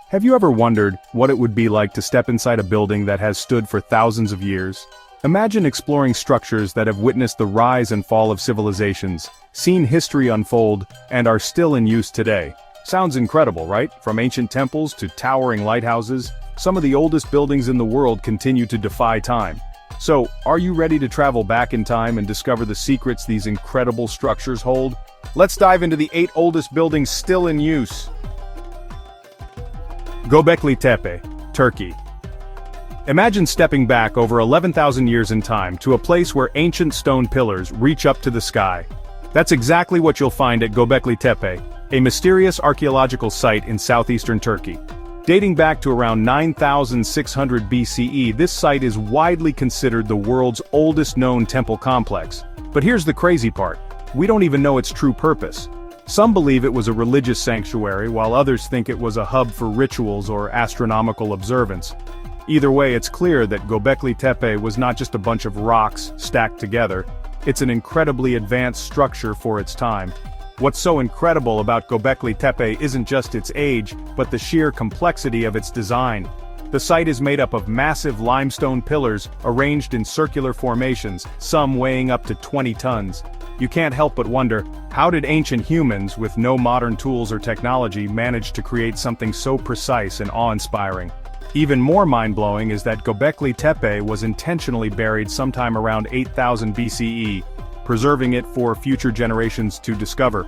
Have you ever wondered what it would be like to step inside a building that has stood for thousands of years? Imagine exploring structures that have witnessed the rise and fall of civilizations, seen history unfold, and are still in use today. Sounds incredible, right? From ancient temples to towering lighthouses, some of the oldest buildings in the world continue to defy time. So, are you ready to travel back in time and discover the secrets these incredible structures hold? Let's dive into the 8 oldest buildings still in use. Göbekli Tepe, Turkey. Imagine stepping back over 11,000 years in time to a place where ancient stone pillars reach up to the sky. That's exactly what you'll find at Göbekli Tepe, a mysterious archaeological site in southeastern Turkey. Dating back to around 9,600 BCE, this site is widely considered the world's oldest known temple complex. But here's the crazy part. We don't even know its true purpose. Some believe it was a religious sanctuary, while others think it was a hub for rituals or astronomical observance. Either way, it's clear that Göbekli Tepe was not just a bunch of rocks stacked together. It's an incredibly advanced structure for its time. What's so incredible about Göbekli Tepe isn't just its age, but the sheer complexity of its design. The site is made up of massive limestone pillars arranged in circular formations, some weighing up to 20 tons. You can't help but wonder, how did ancient humans, with no modern tools or technology, manage to create something so precise and awe-inspiring? Even more mind-blowing is that Göbekli Tepe was intentionally buried sometime around 8000 BCE, preserving it for future generations to discover.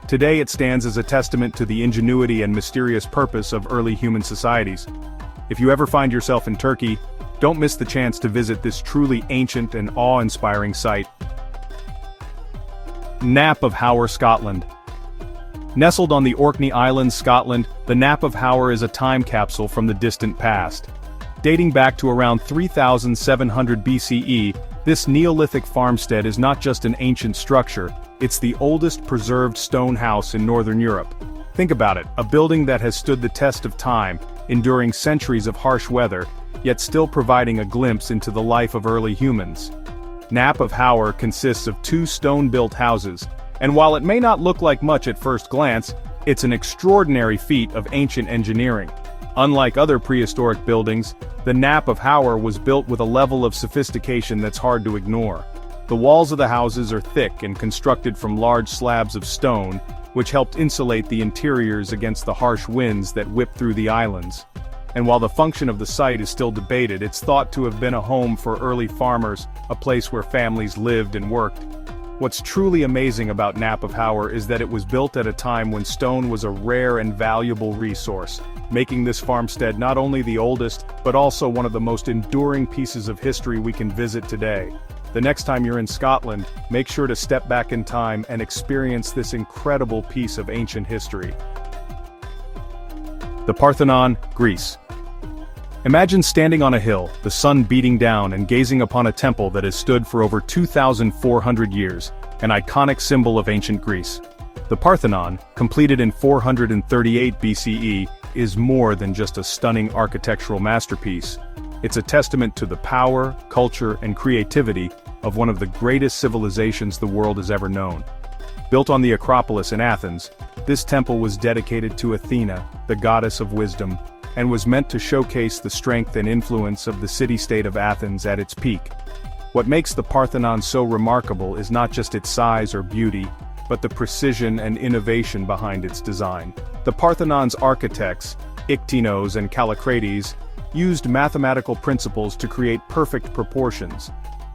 Today it stands as a testament to the ingenuity and mysterious purpose of early human societies. If you ever find yourself in Turkey, don't miss the chance to visit this truly ancient and awe-inspiring site. Knap of Howar, Scotland. Nestled on the Orkney Islands, Scotland, the Knap of Howar is a time capsule from the distant past. Dating back to around 3700 BCE, this Neolithic farmstead is not just an ancient structure, it's the oldest preserved stone house in Northern Europe. Think about it, a building that has stood the test of time, enduring centuries of harsh weather, yet still providing a glimpse into the life of early humans. Knap of Howar consists of 2 stone-built houses, and while it may not look like much at first glance, it's an extraordinary feat of ancient engineering. Unlike other prehistoric buildings, the Knap of Howar was built with a level of sophistication that's hard to ignore. The walls of the houses are thick and constructed from large slabs of stone, which helped insulate the interiors against the harsh winds that whip through the islands. And while the function of the site is still debated, it's thought to have been a home for early farmers, a place where families lived and worked. What's truly amazing about Knap of Howar is that it was built at a time when stone was a rare and valuable resource, making this farmstead not only the oldest, but also one of the most enduring pieces of history we can visit today. The next time you're in Scotland, make sure to step back in time and experience this incredible piece of ancient history. The Parthenon, Greece. Imagine standing on a hill, the sun beating down and gazing upon a temple that has stood for over 2,400 years, an iconic symbol of ancient Greece. The Parthenon, completed in 438 BCE, is more than just a stunning architectural masterpiece. It's a testament to the power, culture, and creativity of one of the greatest civilizations the world has ever known. Built on the Acropolis in Athens, this temple was dedicated to Athena, the goddess of wisdom, and was meant to showcase the strength and influence of the city-state of Athens at its peak. What makes the Parthenon so remarkable is not just its size or beauty, but the precision and innovation behind its design. The Parthenon's architects, Iktinos and Kallikrates, used mathematical principles to create perfect proportions.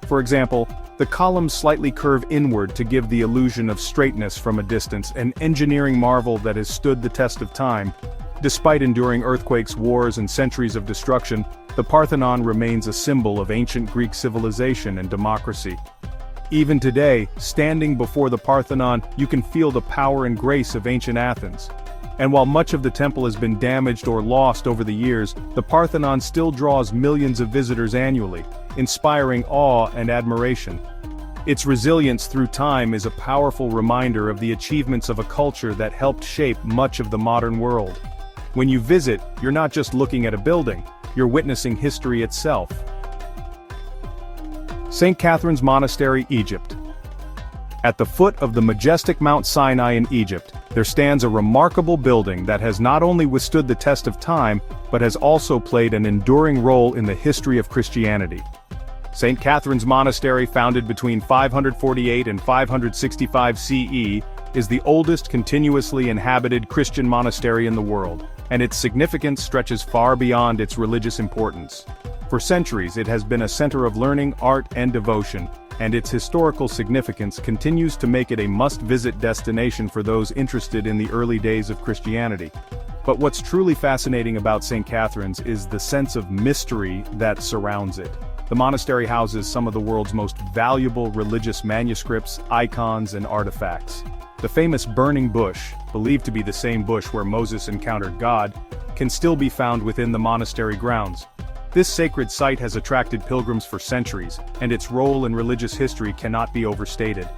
For example, the columns slightly curve inward to give the illusion of straightness from a distance, an engineering marvel that has stood the test of time. Despite enduring earthquakes, wars, and centuries of destruction, the Parthenon remains a symbol of ancient Greek civilization and democracy. Even today, standing before the Parthenon, you can feel the power and grace of ancient Athens. And while much of the temple has been damaged or lost over the years, the Parthenon still draws millions of visitors annually, inspiring awe and admiration. Its resilience through time is a powerful reminder of the achievements of a culture that helped shape much of the modern world. When you visit, you're not just looking at a building, you're witnessing history itself. St. Catherine's Monastery, Egypt. At the foot of the majestic Mount Sinai in Egypt, there stands a remarkable building that has not only withstood the test of time, but has also played an enduring role in the history of Christianity. St. Catherine's Monastery, founded between 548 and 565 CE, is the oldest continuously inhabited Christian monastery in the world, and its significance stretches far beyond its religious importance. For centuries it has been a center of learning, art, and devotion, and its historical significance continues to make it a must-visit destination for those interested in the early days of Christianity. But what's truly fascinating about St. Catherine's is the sense of mystery that surrounds it. The monastery houses some of the world's most valuable religious manuscripts, icons, and artifacts. The famous burning bush, believed to be the same bush where Moses encountered God, can still be found within the monastery grounds. This sacred site has attracted pilgrims for centuries, and its role in religious history cannot be overstated.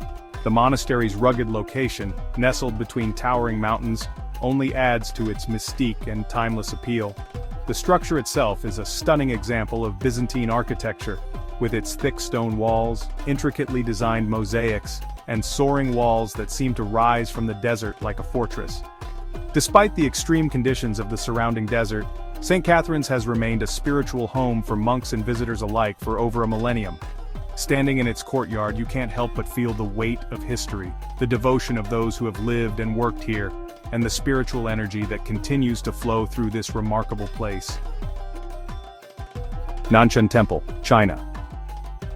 The monastery's rugged location, nestled between towering mountains, only adds to its mystique and timeless appeal. The structure itself is a stunning example of Byzantine architecture, with its thick stone walls, intricately designed mosaics, and soaring walls that seem to rise from the desert like a fortress. Despite the extreme conditions of the surrounding desert, St. Catherine's has remained a spiritual home for monks and visitors alike for over a millennium. Standing in its courtyard, you can't help but feel the weight of history, the devotion of those who have lived and worked here, and the spiritual energy that continues to flow through this remarkable place. Nanchan Temple, China.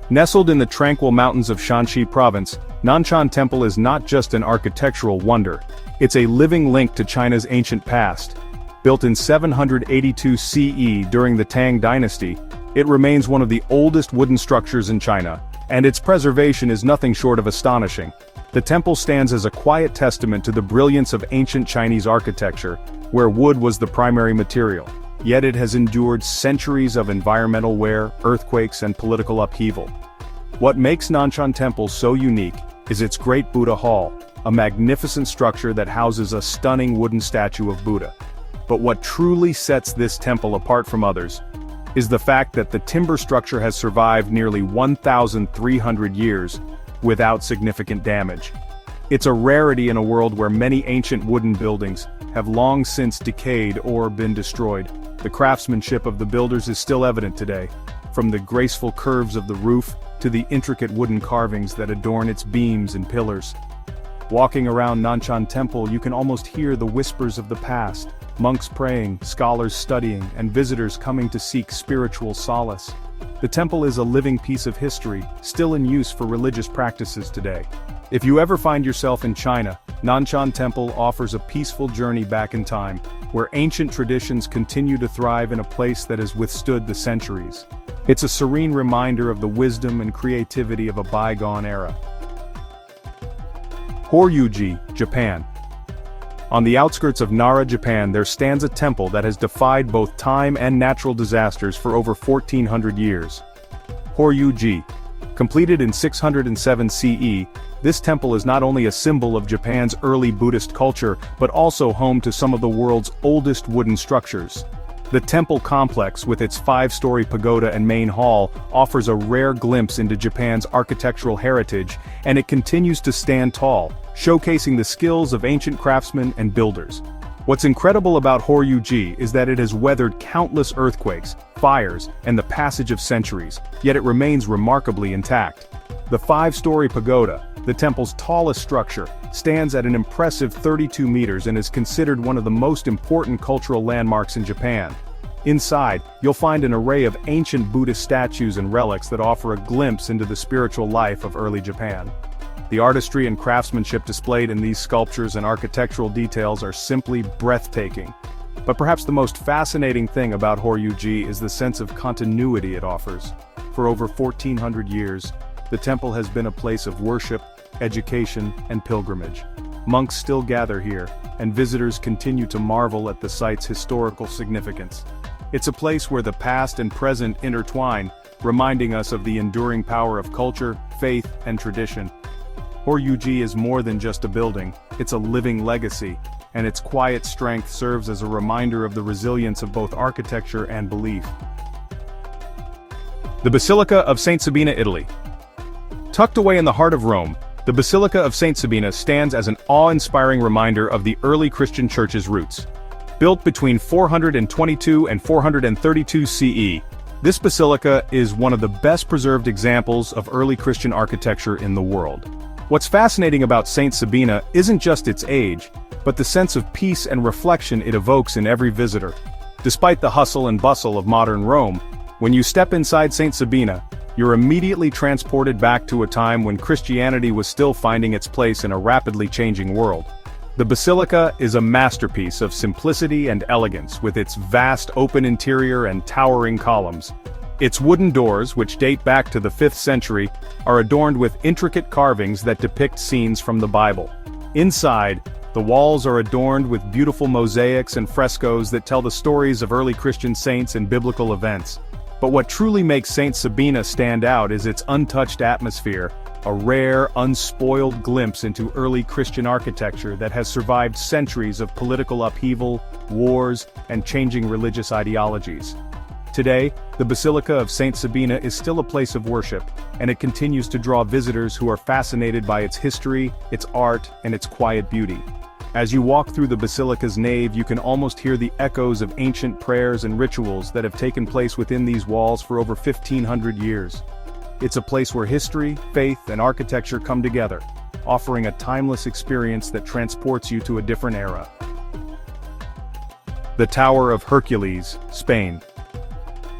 Nestled in the tranquil mountains of Shanxi Province, Nanchan Temple is not just an architectural wonder, it's a living link to China's ancient past. Built in 782 CE during the Tang dynasty, it remains one of the oldest wooden structures in China, and its preservation is nothing short of astonishing. The temple stands as a quiet testament to the brilliance of ancient Chinese architecture, where wood was the primary material. Yet it has endured centuries of environmental wear, earthquakes, and political upheaval. What makes Nanchan Temple so unique is its Great Buddha Hall, a magnificent structure that houses a stunning wooden statue of Buddha. But what truly sets this temple apart from others is the fact that the timber structure has survived nearly 1,300 years without significant damage. It's a rarity in a world where many ancient wooden buildings have long since decayed or been destroyed. The craftsmanship of the builders is still evident today, from the graceful curves of the roof to the intricate wooden carvings that adorn its beams and pillars. Walking around Nanchan Temple, you can almost hear the whispers of the past, monks praying, scholars studying, and visitors coming to seek spiritual solace. The temple is a living piece of history, still in use for religious practices today. If you ever find yourself in China, Nanchan Temple offers a peaceful journey back in time, where ancient traditions continue to thrive in a place that has withstood the centuries. It's a serene reminder of the wisdom and creativity of a bygone era. Hōryū-ji, Japan. On the outskirts of Nara, Japan, there stands a temple that has defied both time and natural disasters for over 1,400 years. Hōryū-ji. Completed in 607 CE, this temple is not only a symbol of Japan's early Buddhist culture, but also home to some of the world's oldest wooden structures. The temple complex, with its 5-story pagoda and main hall, offers a rare glimpse into Japan's architectural heritage, and it continues to stand tall, showcasing the skills of ancient craftsmen and builders. What's incredible about Hōryū-ji is that it has weathered countless earthquakes, fires, and the passage of centuries, yet it remains remarkably intact. The 5-story pagoda, the temple's tallest structure, stands at an impressive 32 meters and is considered one of the most important cultural landmarks in Japan. Inside, you'll find an array of ancient Buddhist statues and relics that offer a glimpse into the spiritual life of early Japan. The artistry and craftsmanship displayed in these sculptures and architectural details are simply breathtaking. But perhaps the most fascinating thing about Hōryū-ji is the sense of continuity it offers. For over 1,400 years, the temple has been a place of worship, education, and pilgrimage. Monks still gather here, and visitors continue to marvel at the site's historical significance. It's a place where the past and present intertwine, reminding us of the enduring power of culture, faith, and tradition. Hōryū-ji is more than just a building, it's a living legacy, and its quiet strength serves as a reminder of the resilience of both architecture and belief. The Basilica of St. Sabina, Italy. Tucked away in the heart of Rome, The Basilica of St. Sabina stands as an awe-inspiring reminder of the early Christian church's roots. Built between 422 and 432 CE, this basilica is one of the best preserved examples of early Christian architecture in the world. What's fascinating about St. Sabina isn't just its age, but the sense of peace and reflection it evokes in every visitor. Despite the hustle and bustle of modern Rome, when you step inside St. Sabina, you're immediately transported back to a time when Christianity was still finding its place in a rapidly changing world. The basilica is a masterpiece of simplicity and elegance with its vast open interior and towering columns. Its wooden doors, which date back to the 5th century, are adorned with intricate carvings that depict scenes from the Bible. Inside, the walls are adorned with beautiful mosaics and frescoes that tell the stories of early Christian saints and biblical events. But what truly makes St. Sabina stand out is its untouched atmosphere, a rare, unspoiled glimpse into early Christian architecture that has survived centuries of political upheaval, wars, and changing religious ideologies. Today, the Basilica of St. Sabina is still a place of worship, and it continues to draw visitors who are fascinated by its history, its art, and its quiet beauty. As you walk through the basilica's nave, you can almost hear the echoes of ancient prayers and rituals that have taken place within these walls for over 1,500 years. It's a place where history, faith, and architecture come together, offering a timeless experience that transports you to a different era. The Tower of Hercules, Spain.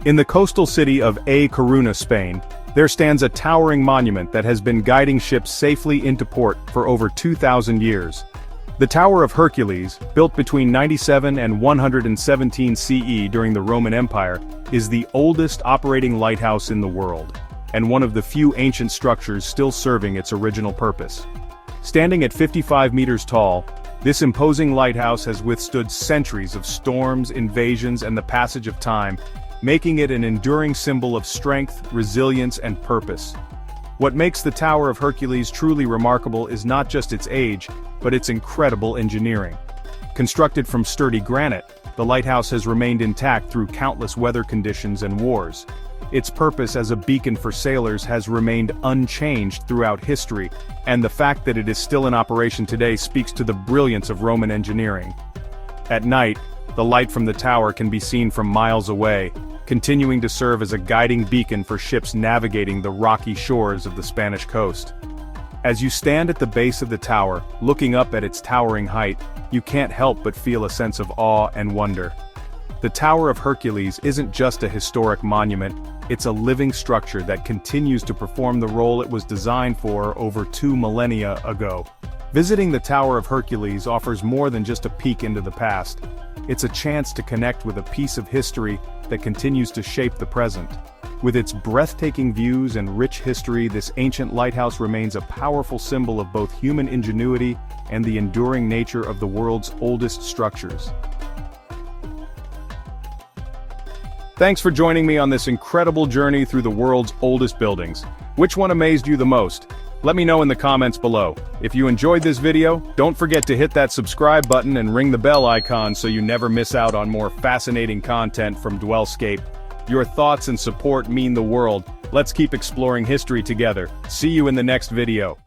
In the coastal city of A Coruña, Spain, there stands a towering monument that has been guiding ships safely into port for over 2,000 years. The Tower of Hercules, built between 97 and 117 CE during the Roman Empire, is the oldest operating lighthouse in the world, and one of the few ancient structures still serving its original purpose. Standing at 55 meters tall, this imposing lighthouse has withstood centuries of storms, invasions, and the passage of time, making it an enduring symbol of strength, resilience, and purpose. What makes the Tower of Hercules truly remarkable is not just its age, but its incredible engineering. Constructed from sturdy granite, the lighthouse has remained intact through countless weather conditions and wars. Its purpose as a beacon for sailors has remained unchanged throughout history, and the fact that it is still in operation today speaks to the brilliance of Roman engineering. At night, the light from the tower can be seen from miles away, continuing to serve as a guiding beacon for ships navigating the rocky shores of the Spanish coast. As you stand at the base of the tower, looking up at its towering height, you can't help but feel a sense of awe and wonder. The Tower of Hercules isn't just a historic monument, it's a living structure that continues to perform the role it was designed for over 2 millennia ago. Visiting the Tower of Hercules offers more than just a peek into the past. It's a chance to connect with a piece of history that continues to shape the present. With its breathtaking views and rich history, this ancient lighthouse remains a powerful symbol of both human ingenuity and the enduring nature of the world's oldest structures. Thanks for joining me on this incredible journey through the world's oldest buildings. Which one amazed you the most? Let me know in the comments below. If you enjoyed this video, don't forget to hit that subscribe button and ring the bell icon so you never miss out on more fascinating content from Dwellscape. Your thoughts and support mean the world. Let's keep exploring history together. See you in the next video.